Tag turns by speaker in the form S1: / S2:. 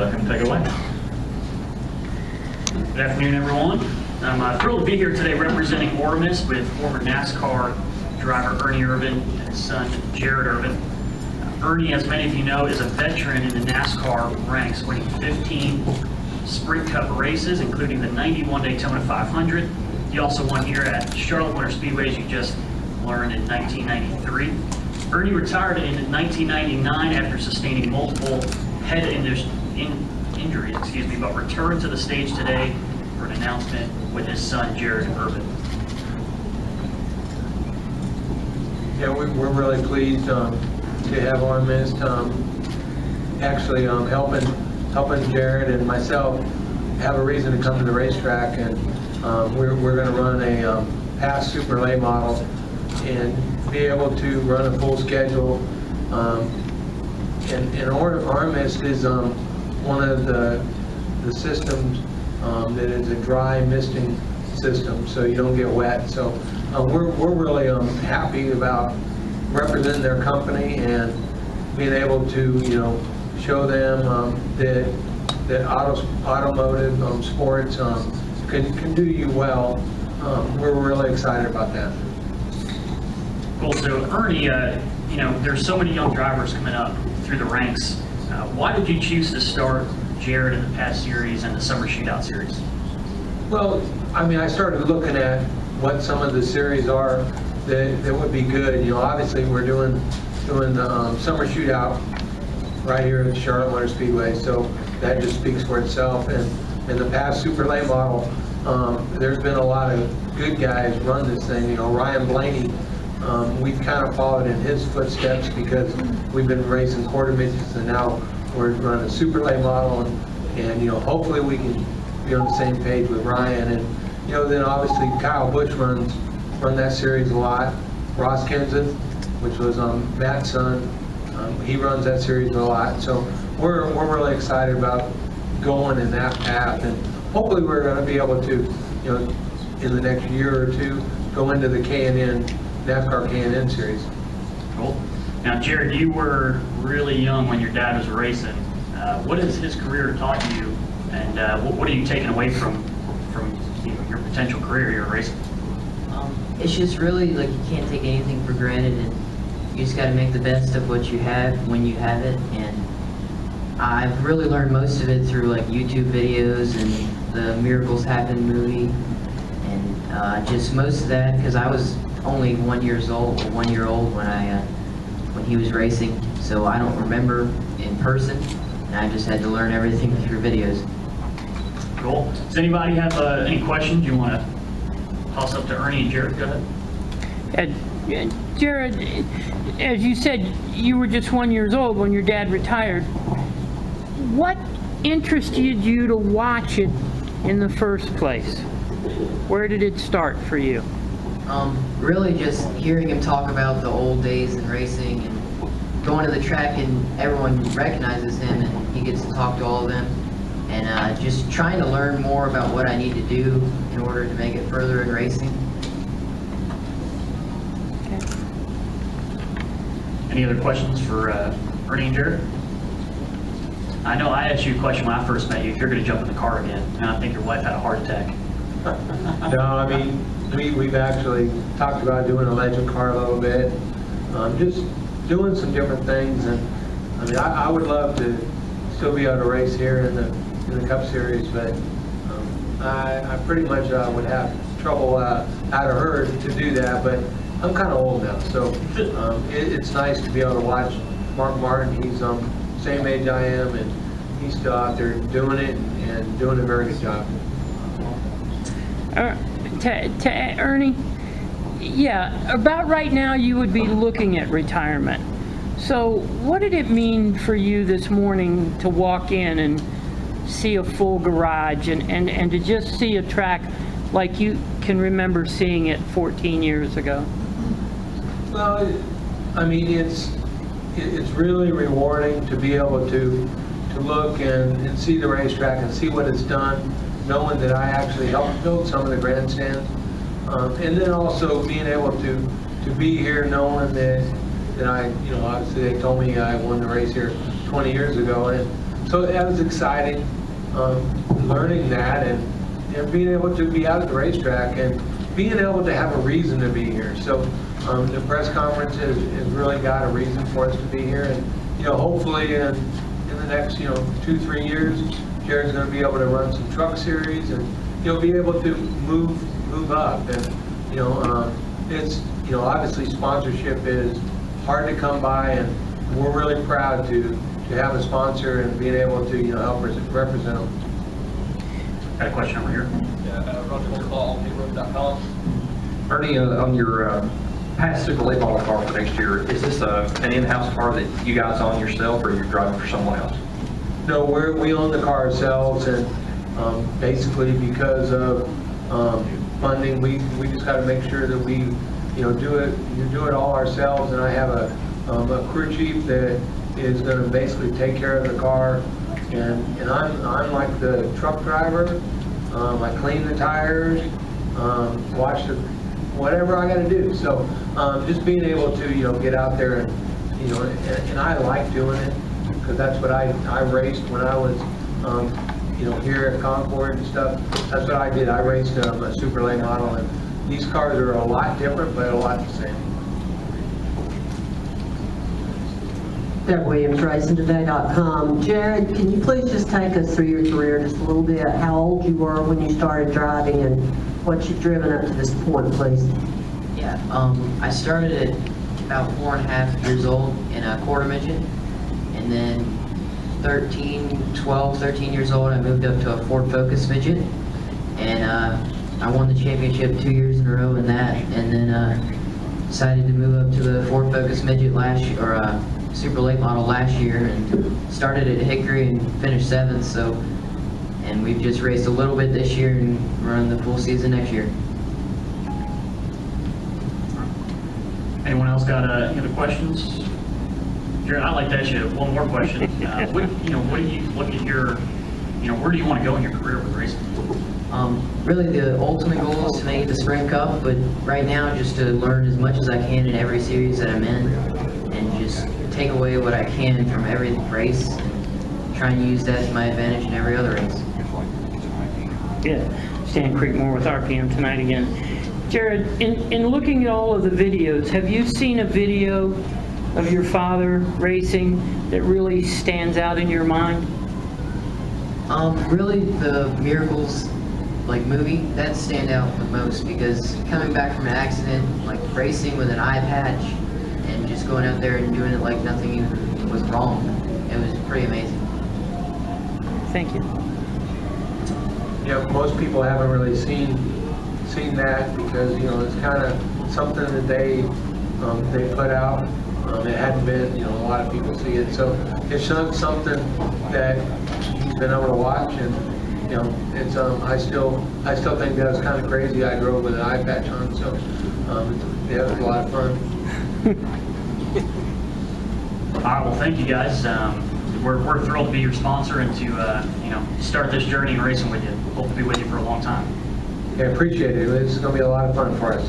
S1: let him take it away. Good afternoon, everyone. I'm thrilled to be here today representing Ole Miss with former NASCAR driver Ernie Irvan and his son Jared Irvan. Ernie, as many of you know, is a veteran in the NASCAR ranks, winning 15 Sprint Cup races, including the 91 Daytona 500. He also won here at Charlotte Motor Speedway, as you just learned, in 1993. Ernie retired in 1999 after sustaining multiple head injuries, but returned to the stage today for an announcement with his son, Jared Irvan.
S2: Yeah, we're really pleased to have Ole Miss actually helping Jared and myself have a reason to come to the racetrack, and we're going to run a past super late model and be able to run a full schedule. And Ole Miss is one of the systems that is a dry misting system, so you don't get wet. So we're really happy about representing their company and being able to show them that automotive sports can do you well. We're really excited about that.
S1: Cool. So Ernie, there's so many young drivers coming up through the ranks. Why did you choose to start Jared in the past series and the summer shootout series?
S2: Well, I mean, I started looking at what some of the series are that would be good. Obviously we're doing the summer shootout right here at Charlotte Motor Speedway, so that just speaks for itself. And in the past super late model, there's been a lot of good guys run this thing. Ryan Blaney, we've kind of followed in his footsteps because we've been racing quarter midgets, and now we're running a super late model, and hopefully we can be on the same page with Ryan. And then obviously Kyle Busch run that series a lot. Ross Kenson, which was Matt's son, he runs that series a lot. So we're really excited about going in that path, and hopefully we're going to be able to, in the next year or two, go into the K&N, NASCAR K&N series.
S1: Cool. Now, Jared, you were really young when your dad was racing. What has his career taught you, and what are you taking away from your potential career you're racing?
S3: It's just really like you can't take anything for granted, and you just got to make the best of what you have when you have it. And I've really learned most of it through like YouTube videos and the Miracles Happen movie, and just most of that because I was only 1 year old when he was racing, so I don't remember in person, and I just had to learn everything through videos.
S1: Cool. Does anybody have any questions you want to toss up to Ernie and Jared? Go ahead.
S4: Jared, as you said, you were just 1 year old when your dad retired. What interested you to watch it in the first place? Where did it start for you?
S3: Really just hearing him talk about the old days in racing and going to the track, and everyone recognizes him and he gets to talk to all of them, and just trying to learn more about what I need to do in order to make it further in racing.
S4: Okay.
S1: Any other questions for Ernie and Jared? I know I asked you a question when I first met you, if you're going to jump in the car again, and I think your wife had a heart attack.
S2: No, I mean, we've actually talked about doing a legend car a little bit, just doing some different things. And I mean, I would love to still be able to race here in the Cup Series, but I pretty much would have trouble out of her to do that. But I'm kind of old now, so it's nice to be able to watch Mark Martin. He's same age I am, and he's still out there doing it and doing a very good job.
S4: To Ernie, yeah, about right now you would be looking at retirement. So what did it mean for you this morning to walk in and see a full garage and to just see a track like you can remember seeing it 14 years ago?
S2: Well, I mean, it's really rewarding to be able to look and see the racetrack and see what it's done, knowing that I actually helped build some of the grandstands, and then also being able to be here knowing that I, obviously they told me I won the race here 20 years ago, and So that was exciting, learning that and being able to be out at the racetrack and being able to have a reason to be here. So the press conference has really got a reason for us to be here. And, hopefully in the next, 2-3 years, Jared's going to be able to run some truck series and, be able to move up. And, it's, obviously sponsorship is hard to come by, and we're really proud to have a sponsor and being able to, help represent them.
S1: Got a question over here.
S5: Yeah, Roger Mulcahy, allroad.com. Ernie, on your past Super Late Model car for next year, is this an in-house car that you guys own yourself, or you're driving for someone else?
S2: No, we own the car ourselves, and basically because of funding, we just got to make sure that we, do it all ourselves. And I have a crew chief that is going to basically take care of the car, and I'm like the truck driver. I clean the tires, wash the whatever I got to do. So just being able to get out there and and I like doing it because that's what I raced when I was here at Concord and stuff. That's what I did. I raced a super late model, and these cars are a lot different but a lot the same.
S6: Deb Williams, RacingToday.com. Jared, can you please just take us through your career just a little bit, how old you were when you started driving and what you've driven up to this point, please?
S3: Yeah, I started at about 4.5 years old in a quarter midget, and then 13 years old, I moved up to a Ford Focus midget, and I won the championship 2 years in a row in that, and then decided to move up to the Ford Focus midget last year, or super late model last year, and started at Hickory and finished 7th. So, and we've just raced a little bit this year and run the full season next year.
S1: Anyone else got any other questions? Jared, I'd like to ask you one more question. What do you look at your, where do you want to go in your career with racing?
S3: Really the ultimate goal is to make the Sprint Cup, but right now just to learn as much as I can in every series that I'm in, and just take away what I can from every race and try and use that to my advantage in every other race.
S4: Yeah, Stan Creekmore with RPM2night again. Jared, in looking at all of the videos, have you seen a video of your father racing that really stands out in your mind?
S3: Really the Miracles movie, that stand out the most, because coming back from an accident, racing with an eye patch and just going out there and doing it like nothing even was wrong, it was pretty amazing.
S4: Thank you.
S2: Most people haven't really seen that because it's kind of something that they put out. It hadn't been, a lot of people see it, so it's something that he's been able to watch, and it's I still think that was kind of crazy. I drove with an eye patch on, so it was a lot of fun.
S1: All right, well, thank you guys. We're thrilled to be your sponsor and to start this journey in racing with you. Hope to be with you for a long time.
S2: Yeah, appreciate it. It's going to be a lot of fun for us.